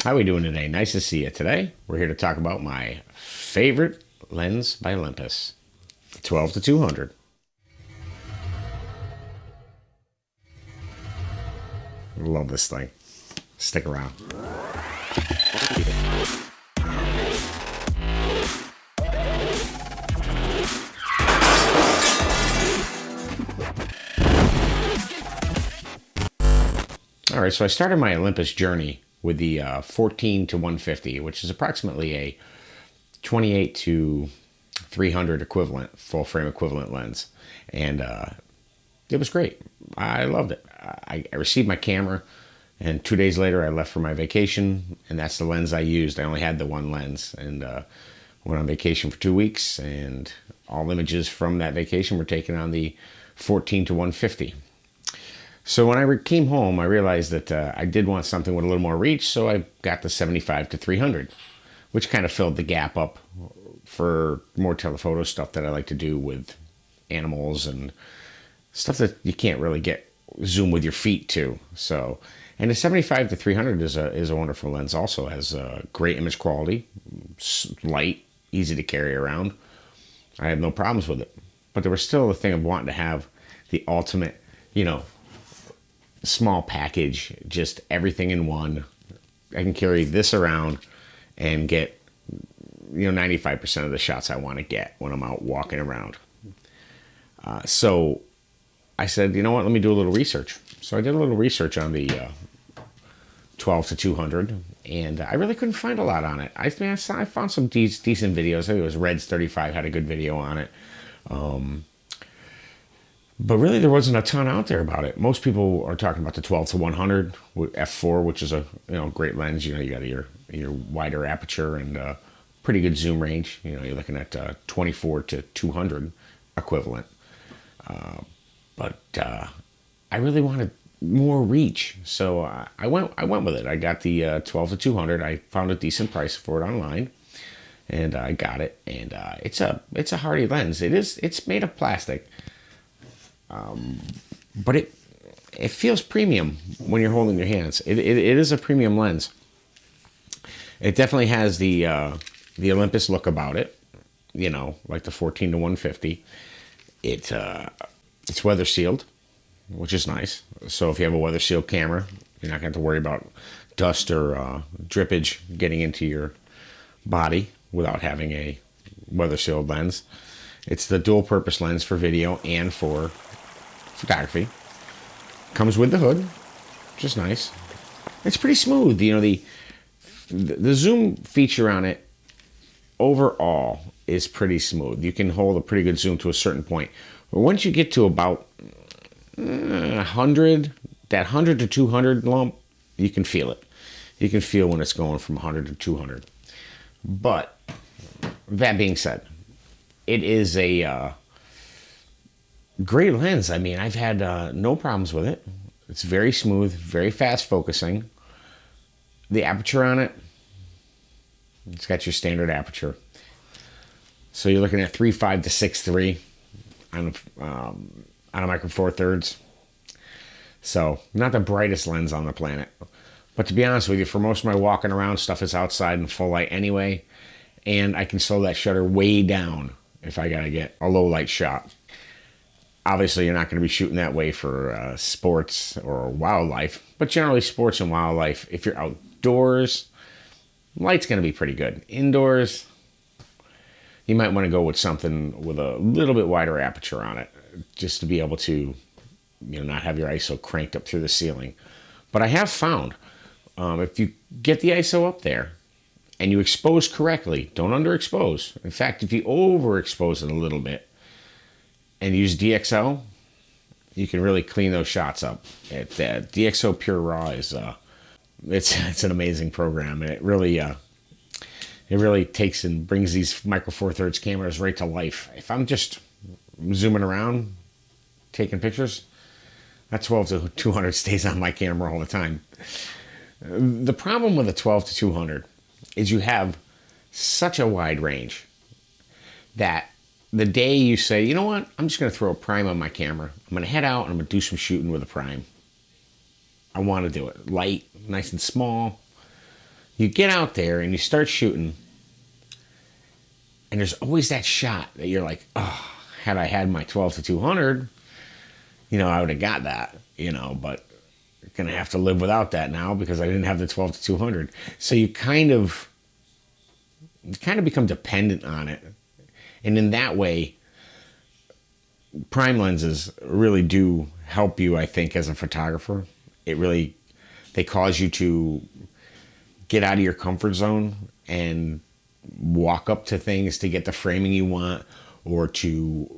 How are we doing today? Nice to see you. Today, we're here to talk about my favorite lens by Olympus, 12 to 200. Love this thing. Stick around. All right, so I started my Olympus journey with the 14 to 150, which is approximately a 28 to 300 equivalent, full frame equivalent lens. And it was great. I loved it. I received my camera, and 2 days later I left for my vacation, and that's the lens I used. I only had the one lens, and went on vacation for 2 weeks, and all images from that vacation were taken on the 14 to 150. So when I came home, I realized that I did want something with a little more reach, so I got the 75 to 300, which kind of filled the gap up for more telephoto stuff that I like to do with animals and stuff that you can't really get zoom with your feet to. So, and the 75 to 300 is a wonderful lens. Also has great image quality, light, easy to carry around. I had no problems with it, but there was still the thing of wanting to have the ultimate, small package, just everything in one. I can carry this around and get 95% of the shots I want to get when I'm out walking around. So I said, you know what, let me do a little research. So I did a little research on the 12 to 200, and I really couldn't find a lot on it. I found some decent videos. I think it was Reds 35 had a good video on it. But really, there wasn't a ton out there about it. Most people are talking about the 12 to 100 with f4, which is a great lens. You got your wider aperture and pretty good zoom range. You're looking at 24 to 200 equivalent. But I really wanted more reach, so I went with it. I got the 12 to 200. I found a decent price for it online, and I got it. And it's a hardy lens. It's made of plastic. But it feels premium when you're holding your hands. It is a premium lens. It definitely has the Olympus look about it, like the 14 to 150. It's weather sealed, which is nice. So if you have a weather sealed camera, you're not going to have to worry about dust or drippage getting into your body without having a weather sealed lens. It's the dual purpose lens for video and for photography. Comes with the hood, which is nice. It's pretty smooth. The zoom feature on it overall is pretty smooth. You can hold a pretty good zoom to a certain point. But once you get to about 100, that 100 to 200 lump, you can feel it. You can feel when it's going from 100 to 200. But that being said, it is a great lens. I mean, I've had no problems with it. It's very smooth, very fast focusing. The aperture on it, it's got your standard aperture. So you're looking at 3.5 to 6.3 on a micro four thirds. So not the brightest lens on the planet. But to be honest with you, for most of my walking around stuff is outside in full light anyway. And I can slow that shutter way down if I gotta get a low light shot. Obviously, you're not going to be shooting that way for sports or wildlife, but generally sports and wildlife, if you're outdoors, light's going to be pretty good. Indoors, you might want to go with something with a little bit wider aperture on it, just to be able to, not have your ISO cranked up through the ceiling. But I have found, if you get the ISO up there and you expose correctly, don't underexpose. In fact, if you overexpose it a little bit, and use DxO, you can really clean those shots up. DxO Pure Raw is it's an amazing program, and it really takes and brings these micro four thirds cameras right to life. If I'm just zooming around, taking pictures, that 12 to 200 stays on my camera all the time. The problem with the 12 to 200 is you have such a wide range that the day you say, you know what, I'm just going to throw a prime on my camera. I'm going to head out and I'm going to do some shooting with a prime. I want to do it light, nice and small. you get out there and you start shooting, and there's always that shot that you're like, oh, had I had my 12 to 200, I would have got that, but going to have to live without that now because I didn't have the 12 to 200. So you kind of become dependent on it. And in that way, prime lenses really do help you, I think, as a photographer. They cause you to get out of your comfort zone and walk up to things to get the framing you want, or to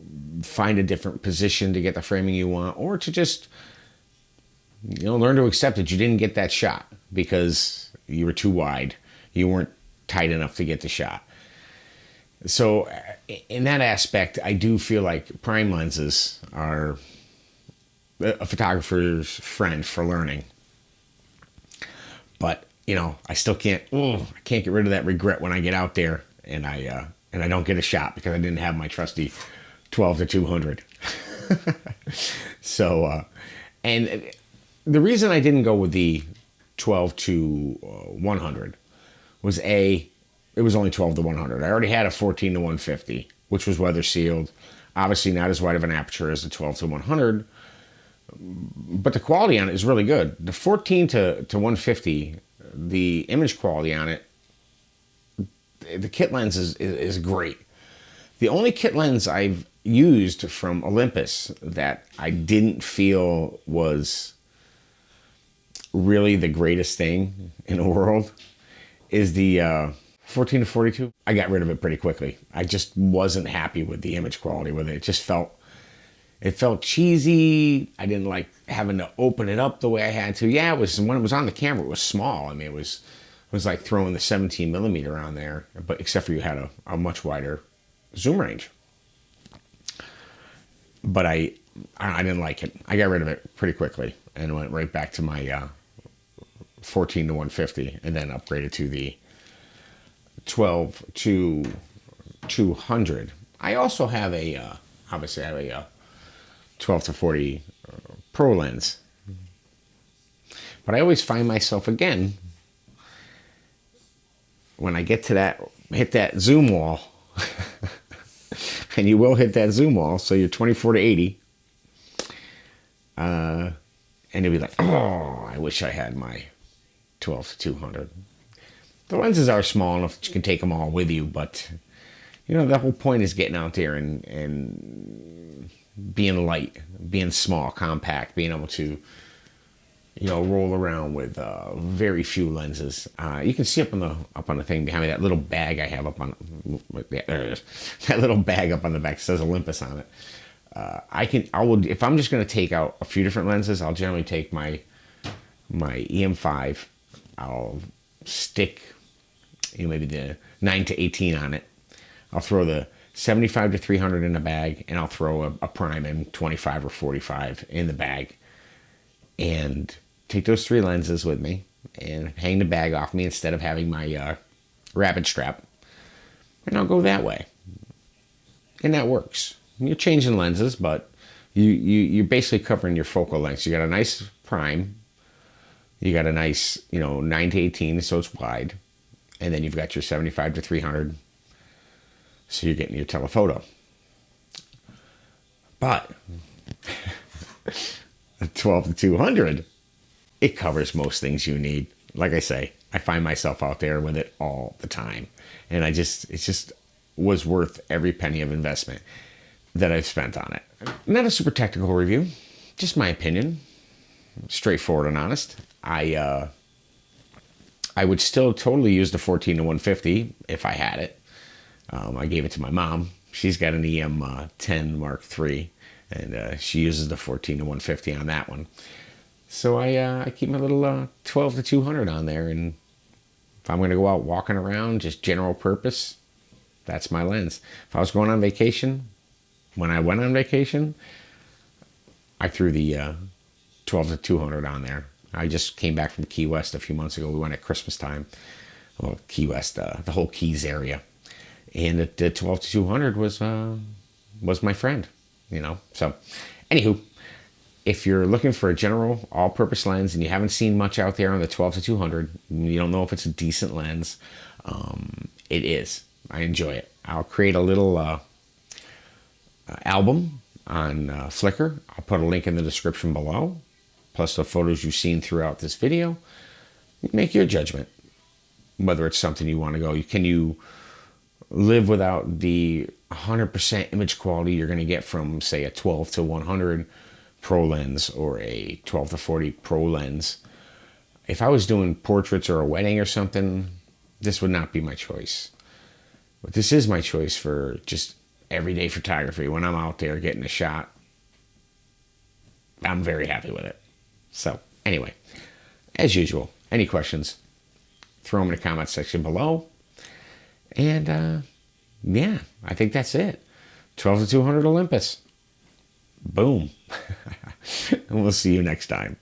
find a different position to get the framing you want, or to just learn to accept that you didn't get that shot because you were too wide. You weren't tight enough to get the shot. So in that aspect, I do feel like prime lenses are a photographer's friend for learning. But, I still can't get rid of that regret when I get out there and I don't get a shot because I didn't have my trusty 12 to 200. So, and the reason I didn't go with the 12 to 100 was it was only 12 to 100. I already had a 14 to 150, which was weather sealed. Obviously not as wide of an aperture as the 12 to 100, but the quality on it is really good. The 14 to 150, the image quality on it, the kit lens is great. The only kit lens I've used from Olympus that I didn't feel was really the greatest thing in the world is the 14 to 42. I got rid of it pretty quickly. I just wasn't happy with the image quality with it. It felt cheesy. I didn't like having to open it up the way I had to. Yeah, it was, when it was on the camera, it was small. I mean, it was like throwing the 17 millimeter on there, but except for you had a much wider zoom range. But I didn't like it. I got rid of it pretty quickly and went right back to my 14 to 150, and then upgraded to the 12 to 200. I also have obviously I have a 12 to 40 pro lens, but I always find myself again when I get to hit that zoom wall, and you will hit that zoom wall. So you're 24 to 80, and you'll be like, oh, I wish I had my 12 to 200. The lenses are small enough that you can take them all with you, but the whole point is getting out there and being light, being small, compact, being able to roll around with very few lenses. You can see up on the thing behind me, that little bag I have up on that little bag up on the back says Olympus on it. If I'm just going to take out a few different lenses, I'll generally take my EM5. I'll stick maybe the 9 to 18 on it. I'll throw the 75 to 300 in the bag, and I'll throw a prime in 25 or 45 in the bag, and take those three lenses with me and hang the bag off me instead of having my rapid strap, and I'll go that way. And that works. You're changing lenses, but you're basically covering your focal length. You got a nice prime, you got a nice 9 to 18, so it's wide, and then you've got your 75 to 300, so you're getting your telephoto. But 12 to 200, it covers most things you need. Like I say, I find myself out there with it all the time, and it just was worth every penny of investment that I've spent on it. Not a super technical review, just my opinion, straightforward and honest. I would still totally use the 14 to 150 if I had it. I gave it to my mom. She's got an EM10 Mark III, and she uses the 14 to 150 on that one. So I keep my little 12 to 200 on there, and if I'm going to go out walking around, just general purpose, that's my lens. If I was going on vacation, when I went on vacation, I threw the 12 to 200 on there. I just came back from Key West a few months ago. We went at Christmas time. Well, Key West, the whole Keys area. And the 12 to 200 was my friend, So, anywho, if you're looking for a general all-purpose lens and you haven't seen much out there on the 12 to 200, you don't know if it's a decent lens, it is. I enjoy it. I'll create a little album on Flickr. I'll put a link in the description below, plus the photos you've seen throughout this video. Make your judgment whether it's something you want to go. Can you live without the 100% image quality you're going to get from, say, a 12 to 100 Pro lens or a 12 to 40 Pro lens? If I was doing portraits or a wedding or something, this would not be my choice. But this is my choice for just everyday photography. When I'm out there getting a shot, I'm very happy with it. So anyway, as usual, any questions, throw them in the comment section below. And yeah, I think that's it. 12 to 200 Olympus. Boom. And we'll see you next time.